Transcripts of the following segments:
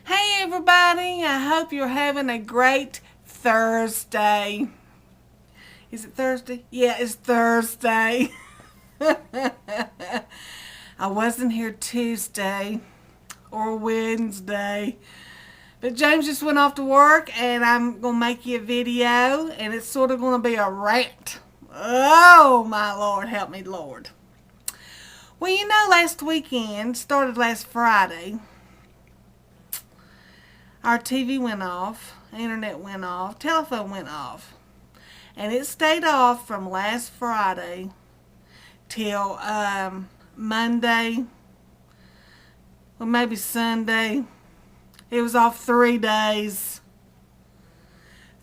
Hey everybody, I hope you're having a great Thursday. Is it Thursday? Yeah, it's Thursday. I wasn't here Tuesday or Wednesday, but James just went off to work and I'm going to make you a video and it's sort of going to be a rant. Oh my Lord, help me Lord. Well, you know, last weekend, started last Friday, our TV went off, internet went off, telephone went off. And it stayed off from last Friday till Monday, or maybe Sunday. It was off 3 days.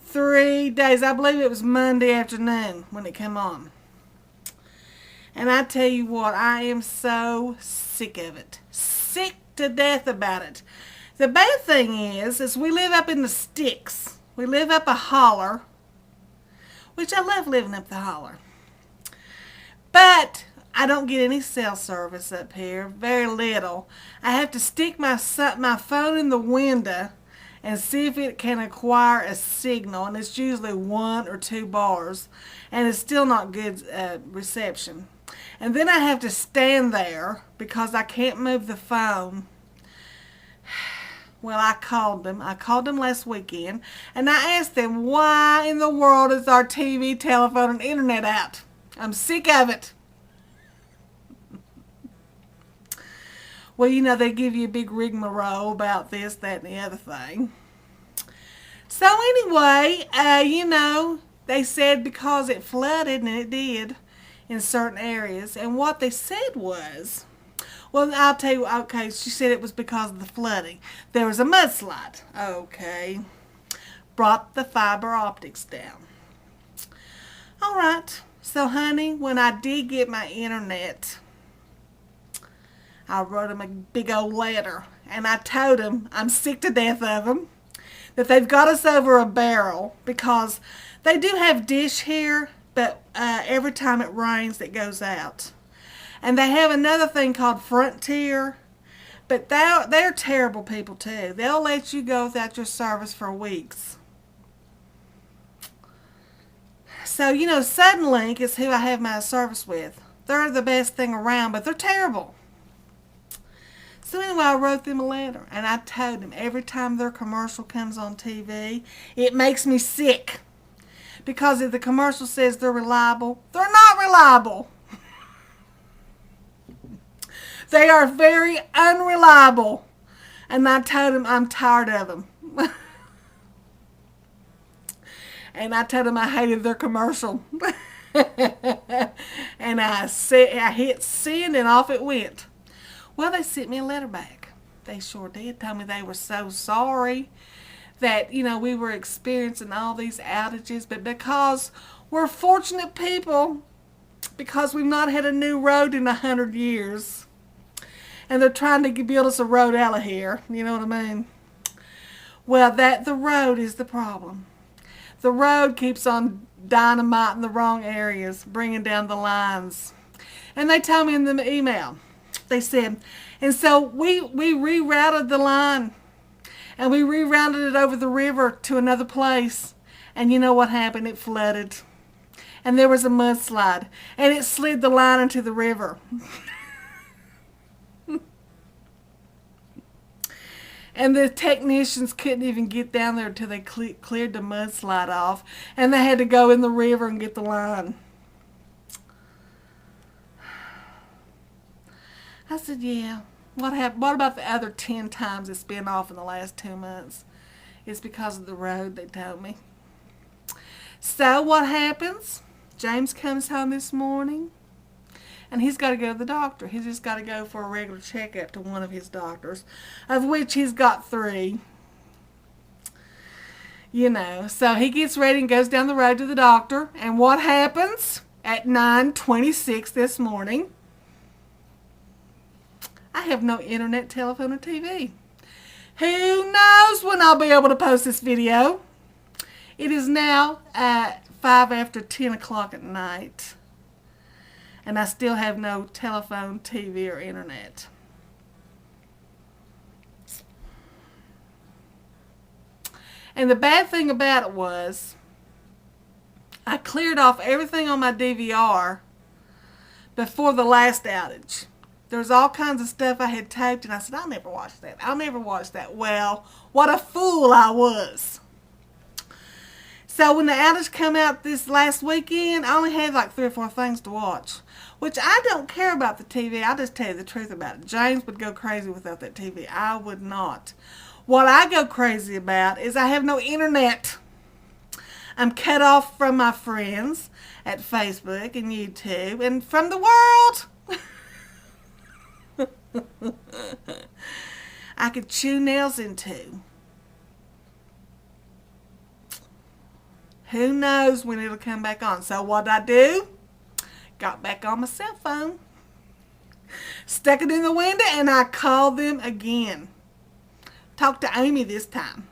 3 days. I believe it was Monday afternoon when it came on. And I tell you what, I am so sick of it. Sick to death about it. The bad thing is we live up in the sticks. We live up a holler, which I love living up the holler. But I don't get any cell service up here, very little. I have to stick my phone in the window and see if it can acquire a signal, and it's usually 1 or 2 bars, and it's still not good reception. And then I have to stand there because I can't move the phone. Well, I called them. I called them last weekend, and I asked them, why in the world is our TV, telephone, and internet out? I'm sick of it. Well, you know, they give you a big rigmarole about this, that, and the other thing. So anyway, you know, they said because it flooded, and it did, in certain areas, and what they said was, well, I'll tell you, okay, she said it was because of the flooding. There was a mudslide, okay, brought the fiber optics down. All right, so honey, when I did get my internet, I wrote them a big old letter, and I told them I'm sick to death of them, that they've got us over a barrel, because they do have dish here, but every time it rains, it goes out. And they have another thing called Frontier, but they're terrible people too. They'll let you go without your service for weeks. So, you know, Suddenlink is who I have my service with. They're the best thing around, but they're terrible. So anyway, I wrote them a letter, and I told them every time their commercial comes on TV, it makes me sick. Because if the commercial says they're reliable, they're not reliable. They are very unreliable. And I told them I'm tired of them. And I told them I hated their commercial. And I hit send and off it went. Well, they sent me a letter back. They sure did. Told me they were so sorry that, you know, we were experiencing all these outages. But because we're fortunate people, because we've not had a new road in 100 years. And they're trying to build us a road out of here. You know what I mean? Well, the road is the problem. The road keeps on dynamiting the wrong areas, bringing down the lines. And they told me in the email, they said, and so we rerouted the line. And we rerouted it over the river to another place. And you know what happened? It flooded. And there was a mudslide. And it slid the line into the river. And the technicians couldn't even get down there until they cleared the mudslide off. And they had to go in the river and get the line. I said, yeah. What about the other 10 times it's been off in the last 2 months? It's because of the road, they told me. So what happens? James comes home this morning. And he's got to go to the doctor. He's just got to go for a regular checkup to one of his doctors, of which he's got 3. You know, so he gets ready and goes down the road to the doctor. And what happens at 9:26 this morning? I have no internet, telephone, or TV. Who knows when I'll be able to post this video? It is now at 5 after 10 o'clock at night. And I still have no telephone, TV, or internet. And the bad thing about it was, I cleared off everything on my DVR before the last outage. There's all kinds of stuff I had taped, and I said, I'll never watch that. I'll never watch that. Well, what a fool I was. So when the outage came out this last weekend, I only had like 3 or 4 things to watch. Which I don't care about the TV. I'll just tell you the truth about it. James would go crazy without that TV. I would not. What I go crazy about is I have no internet. I'm cut off from my friends at Facebook and YouTube and from the world. I could chew nails into. Who knows when it'll come back on. So what I do? Got back on my cell phone. Stuck it in the window and I called them again. Talked to Amy this time.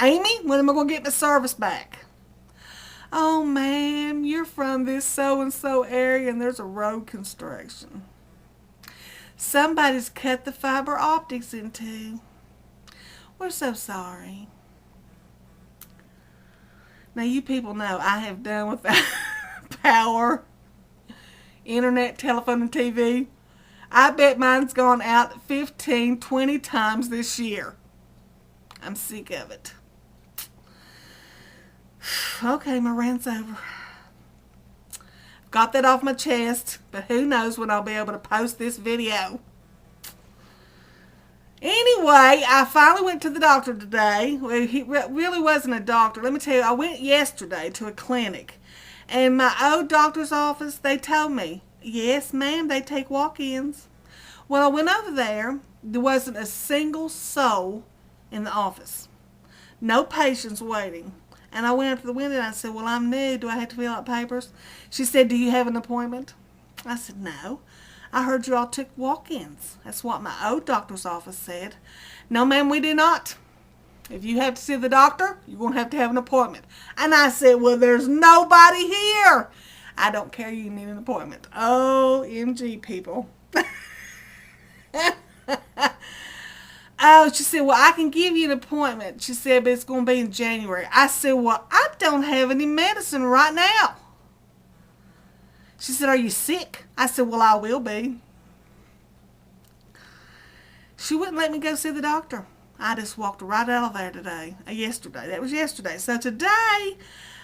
Amy, when am I going to get my service back? Oh, ma'am, you're from this so-and-so area and there's a road construction. Somebody's cut the fiber optics in two. We're so sorry. Now, you people know I have done without power, internet, telephone, and TV. I bet mine's gone out 15, 20 times this year. I'm sick of it. Okay, my rant's over. Got that off my chest, but who knows when I'll be able to post this video. Anyway, I finally went to the doctor today. Well, he really wasn't a doctor. Let me tell you, I went yesterday to a clinic. And my old doctor's office, they told me, yes, ma'am, they take walk-ins. When I went over there, there wasn't a single soul in the office. No patients waiting. And I went up to the window and I said, well, I'm new. Do I have to fill out papers? She said, do you have an appointment? I said, no. I heard you all took walk-ins. That's what my old doctor's office said. No, ma'am, we do not. If you have to see the doctor, you're going to have an appointment. And I said, well, there's nobody here. I don't care. You need an appointment. O.M.G, people. Oh, she said, well, I can give you an appointment. She said, but it's going to be in January. I said, well, I don't have any medicine right now. She said, are you sick? I said, well, I will be. She wouldn't let me go see the doctor. I just walked right out of there today. Yesterday. That was yesterday. So today,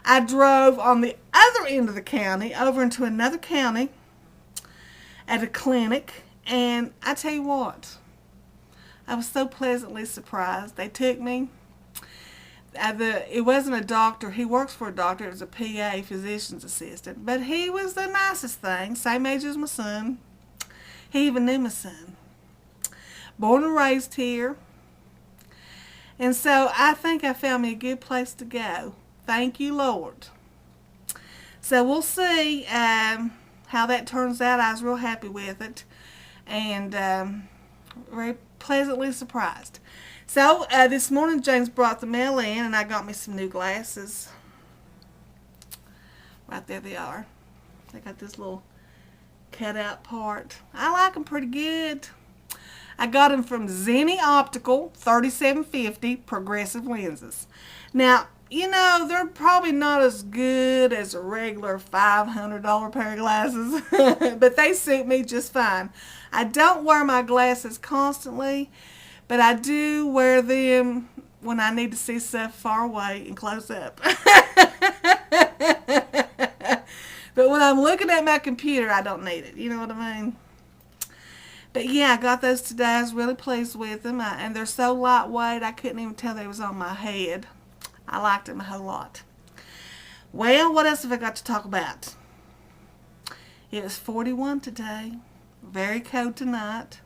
I drove on the other end of the county over into another county at a clinic. And I tell you what, I was so pleasantly surprised. They took me. It wasn't a doctor. He works for a doctor. It was a PA, physician's assistant. But he was the nicest thing. Same age as my son. He even knew my son. Born and raised here. And so I think I found me a good place to go. Thank you, Lord. So we'll see how that turns out. I was real happy with it. And very pleasantly surprised. So, this morning James brought the mail in and I got me some new glasses. Right there they are. They got this little cutout part. I like them pretty good. I got them from Zenny Optical, 3750 progressive lenses. Now, you know, they're probably not as good as a regular $500 pair of glasses, but they suit me just fine. I don't wear my glasses constantly, but I do wear them when I need to see stuff far away and close up. But when I'm looking at my computer, I don't need it. You know what I mean? But yeah, I got those today. I was really pleased with them. And they're so lightweight, I couldn't even tell they was on my head. I liked them a whole lot. Well, what else have I got to talk about? It was 41 today. Very cold tonight.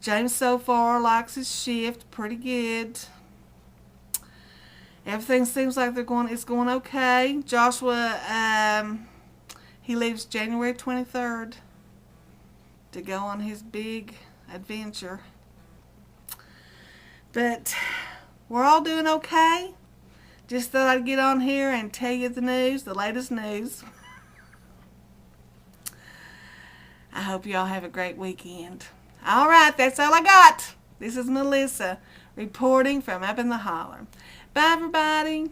James so far likes his shift pretty good. Everything seems like it's going okay. Joshua, he leaves January 23rd to go on his big adventure. But we're all doing okay. Just thought I'd get on here and tell you the news, the latest news. I hope you all have a great weekend. All right, that's all I got. This is Melissa reporting from up in the holler. Bye, everybody.